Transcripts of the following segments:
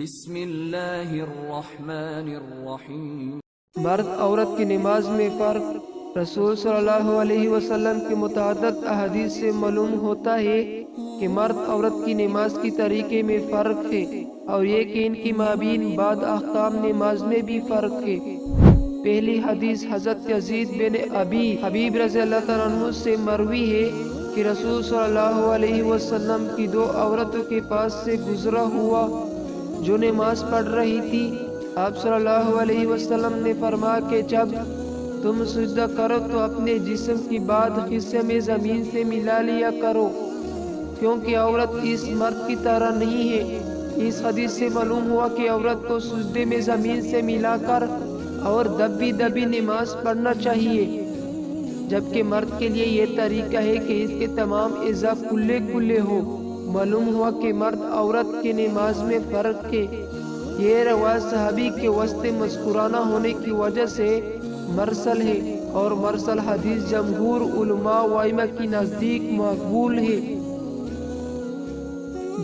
بسم اللہ الرحمن الرحیم۔ مرد عورت کی نماز میں فرق۔ رسول صلی اللہ علیہ وسلم کے متعدد احادیث سے معلوم ہوتا ہے کہ مرد عورت کی نماز کی طریقے میں فرق ہے، اور یہ کہ ان کی مابین بعد احکام نماز میں بھی فرق ہے۔ پہلی حدیث حضرت یزید بن ابی حبیب رضی اللہ تعالیٰ عنہ سے مروی ہے کہ رسول صلی اللہ علیہ وسلم کی دو عورتوں کے پاس سے گزرا ہوا جو نماز پڑھ رہی تھی۔ آپ صلی اللہ علیہ وسلم نے فرمایا کہ جب تم سجدہ کرو تو اپنے جسم کی بعد حصے میں زمین سے ملا لیا کرو، کیونکہ عورت اس مرد کی طرح نہیں ہے۔ اس حدیث سے معلوم ہوا کہ عورت کو سجدے میں زمین سے ملا کر اور دبی دبی نماز پڑھنا چاہیے، جبکہ مرد کے لیے یہ طریقہ ہے کہ اس کے تمام اعضاء کھلے کھلے ہو۔ معلوم ہوا کہ مرد عورت کی نماز میں فرق ہے۔ یہ روایت صحابی کے وسط مذکورانہ ہونے کی وجہ سے مرسل ہے، اور مرسل حدیث جمہور علماء و ائمہ کی نزدیک مقبول ہے۔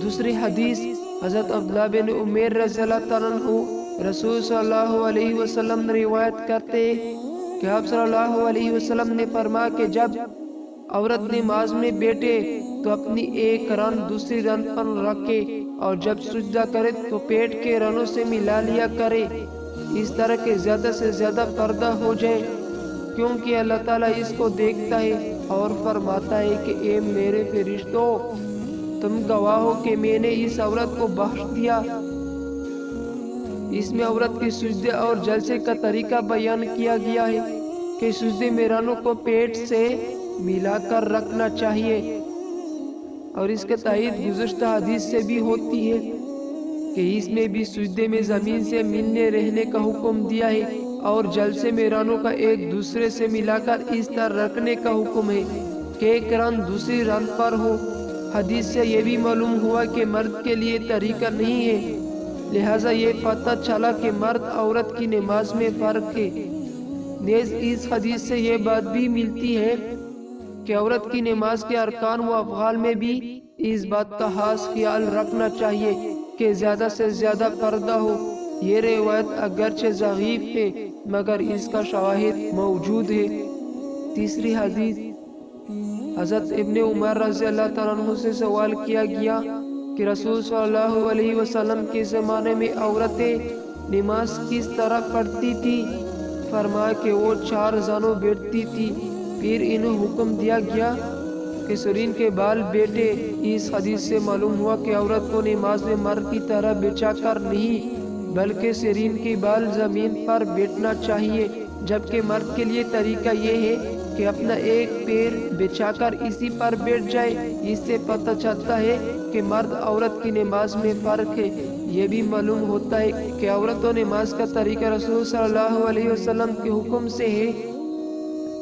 دوسری حدیث حضرت عبداللہ بن عمر رضی اللہ تعالیٰ عنہ رسول صلی اللہ علیہ وسلم روایت کرتے کہ آپ صلی اللہ علیہ وسلم نے فرمایا کہ جب عورت نماز میں بیٹھے تو اپنی ایک رن دوسری رن پر رکھے، اور جب سجدہ کرے تو پیٹ کے رنوں سے ملا لیا کرے، اس طرح کہ زیادہ سے زیادہ پردہ ہو جائے، کیونکہ اللہ تعالیٰ اس کو دیکھتا ہے اور فرماتا ہے کہ اے میرے فرشتوں، تم گواہ ہو کہ میں نے اس عورت کو بخش دیا۔ اس میں عورت کے سجدے اور جلسے کا طریقہ بیان کیا گیا ہے کہ سجدے میں رنوں کو پیٹ سے ملا کر رکھنا چاہیے، اور اس کے تائید گزشتہ حدیث سے بھی ہوتی ہے کہ اس میں بھی سجدے میں زمین سے ملنے رہنے کا حکم دیا ہے، اور جلسے میں رنوں کا ایک دوسرے سے ملا کر اس طرح رکھنے کا حکم ہے کہ ایک رن دوسری رن پر ہو۔ حدیث سے یہ بھی معلوم ہوا کہ مرد کے لیے طریقہ نہیں ہے، لہٰذا یہ پتہ چلا کہ مرد عورت کی نماز میں فرق ہے۔ نیز اس حدیث سے یہ بات بھی ملتی ہے کہ عورت کی نماز کے ارکان و افعال میں بھی اس بات کا خاص خیال رکھنا چاہیے کہ زیادہ سے زیادہ پردہ ہو۔ یہ روایت اگرچہ ضعیف ہے مگر اس کا شواہد موجود ہے۔ تیسری حدیث حضرت ابن عمر رضی اللہ تعالیٰ عنہ سے سوال کیا گیا کہ رسول صلی اللہ علیہ وسلم کے زمانے میں عورتیں نماز کس طرح پڑھتی تھی؟ فرمایا کہ وہ 4 زانوں بیٹھتی تھی۔ پھر انہیں حکم دیا گیا کہ سرین کے بال بیٹھے۔ اس حدیث سے معلوم ہوا کہ عورت کو نماز میں مرد کی طرح بچھا کر نہیں بلکہ سرین کے بال زمین پر بیٹھنا چاہیے، جبکہ مرد کے لیے طریقہ یہ ہے کہ اپنا ایک پیر بچھا کر اسی پر بیٹھ جائے۔ اس سے پتہ چلتا ہے کہ مرد عورت کی نماز میں فرق ہے۔ یہ بھی معلوم ہوتا ہے کہ عورت و نماز کا طریقہ رسول صلی اللہ علیہ وسلم کے حکم سے ہے۔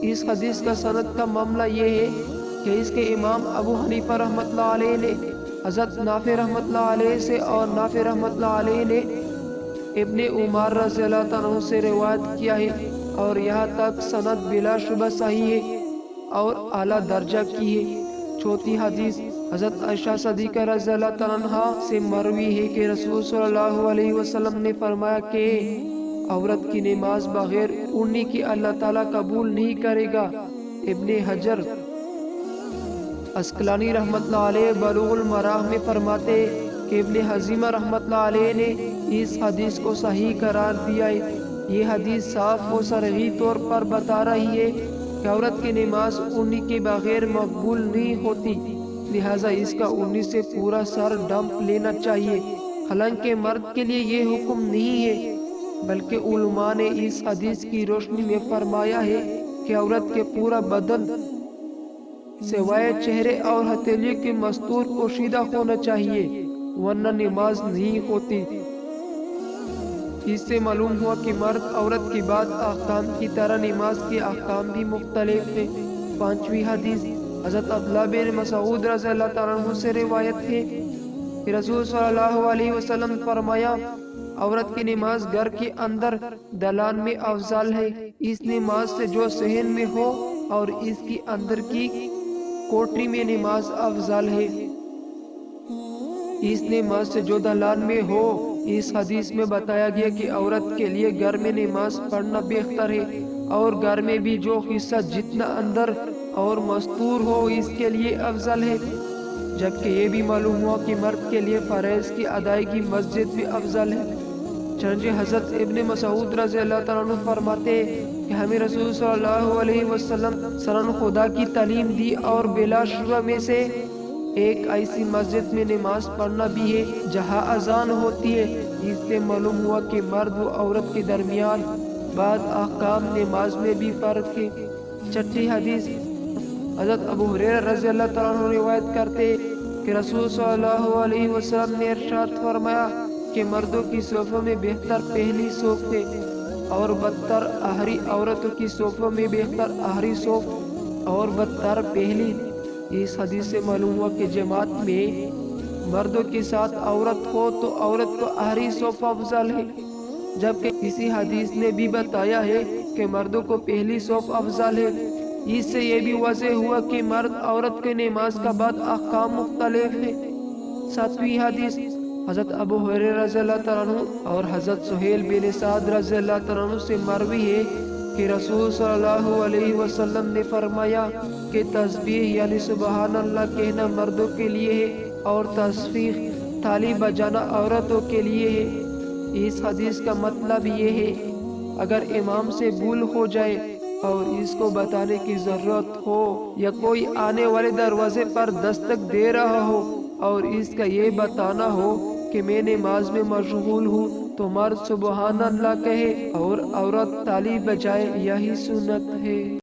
اس حدیث کا سند کا معاملہ یہ ہے کہ اس کے امام ابو حنیفہ رحمۃ اللہ علیہ نے حضرت نافع رحمۃ اللہ علیہ سے، اور نافع رحمۃ اللہ علیہ نے ابن عمر رضی اللہ عنہ سے روایت کیا ہے، اور یہاں تک سند بلا شبہ صحیح ہے اور اعلیٰ درجہ کی ہے۔ چوتھی حدیث حضرت عائشہ صدیقہ رضی اللہ عنہا سے مروی ہے کہ رسول صلی اللہ علیہ وسلم نے فرمایا کہ عورت کی نماز بغیر اوڑھنے کی اللہ تعالیٰ قبول نہیں کرے گا۔ ابن حجر عسقلانی رحمۃ اللہ علیہ بلوغ المرام میں فرماتے کہ ابن حزیمہ رحمۃ اللہ علیہ نے اس حدیث کو صحیح قرار دیا ہے۔ یہ حدیث صاف و صریح طور پر بتا رہی ہے کہ عورت کی نماز اوڑھنے کے بغیر مقبول نہیں ہوتی، لہٰذا اس کا اوڑھنے سے پورا سر ڈھانپ لینا چاہیے۔ حالانکہ مرد کے لیے یہ حکم نہیں ہے، بلکہ علماء نے اس حدیث کی روشنی میں فرمایا ہے کہ عورت کے پورا بدن سوائے چہرے اور ہتھیلیوں کے مستور پوشیدہ ہونا چاہیے، ورنہ نماز نہیں ہوتی۔ اس سے معلوم ہوا کہ مرد عورت کی بعض احکام کی طرح نماز کے احکام بھی مختلف ہیں۔ پانچویں حدیث حضرت عبداللہ بن مسعود رضی اللہ تعالیٰ عنہ سے روایت ہے کہ رسول صلی اللہ علیہ وسلم نے فرمایا عورت کی نماز گھر کے اندر دالان میں افضل ہے۔ اس نماز سے جو صحن میں ہو اور اس کی اندر کی کوٹری میں نماز افضل ہے۔ اس نماز سے جو دالان میں ہو اس حدیث میں بتایا گیا کہ عورت کے لیے گھر میں نماز پڑھنا بہتر ہے، اور گھر میں بھی جو حصہ جتنا اندر اور مستور ہو اس کے لیے افضل ہے، جبکہ یہ بھی معلوم ہوا کہ مرد کے لیے فرائض کی ادائیگی مسجد میں افضل ہے۔ چنانچہ حضرت ابن مسعود رضی اللہ تعالیٰ عنہ فرماتے کہ ہمیں رسول صلی اللہ علیہ وسلم سرن خدا کی تعلیم دی، اور بلا شبہ میں سے ایک ایسی مسجد میں نماز پڑھنا بھی ہے جہاں اذان ہوتی ہے۔ اس سے معلوم ہوا کہ مرد و عورت کے درمیان بعض احکام نماز میں بھی فرق ہے۔ چھٹی حدیث، حضرت ابو ہریرہ رضی اللہ تعالیٰ عنہ روایت کرتے کہ رسول صلی اللہ علیہ وسلم نے ارشاد فرمایا کہ مردوں کی صفوں میں بہتر پہلی صف ہے، اور بدتر آخری عورتوں کی صفوں میں بہتر آخری صف اور بدتر پہلی۔ اس حدیث سے معلوم ہوا کہ جماعت میں مردوں کے ساتھ عورت ہو تو عورت کو آخری صف افضل ہے، جبکہ اسی حدیث نے بھی بتایا ہے کہ مردوں کو پہلی صف افضل ہے۔ اس سے یہ بھی واضح ہوا کہ مرد عورت کے نماز کا بعد احکام مختلف ہیں۔ ساتویں حدیث، حضرت ابو ہریرہ رضی اللہ تعالیٰ عنہ اور حضرت سہیل بن سعد رضی اللہ تعالیٰ عنہ سے مروی ہے کہ رسول صلی اللہ علیہ وسلم نے فرمایا کہ تسبیح یعنی سبحان اللہ کہنا مردوں کے لیے ہے، اور تصفیق تالی بجانا عورتوں کے لیے ہے۔ اس حدیث کا مطلب یہ ہے اگر امام سے بھول ہو جائے اور اس کو بتانے کی ضرورت ہو، یا کوئی آنے والے دروازے پر دستک دے رہا ہو اور اس کا یہ بتانا ہو کہ میں نماز میں مشغول ہوں، تو مرد سبحان اللہ کہے اور عورت تالی بجائے، یہی سنت ہے۔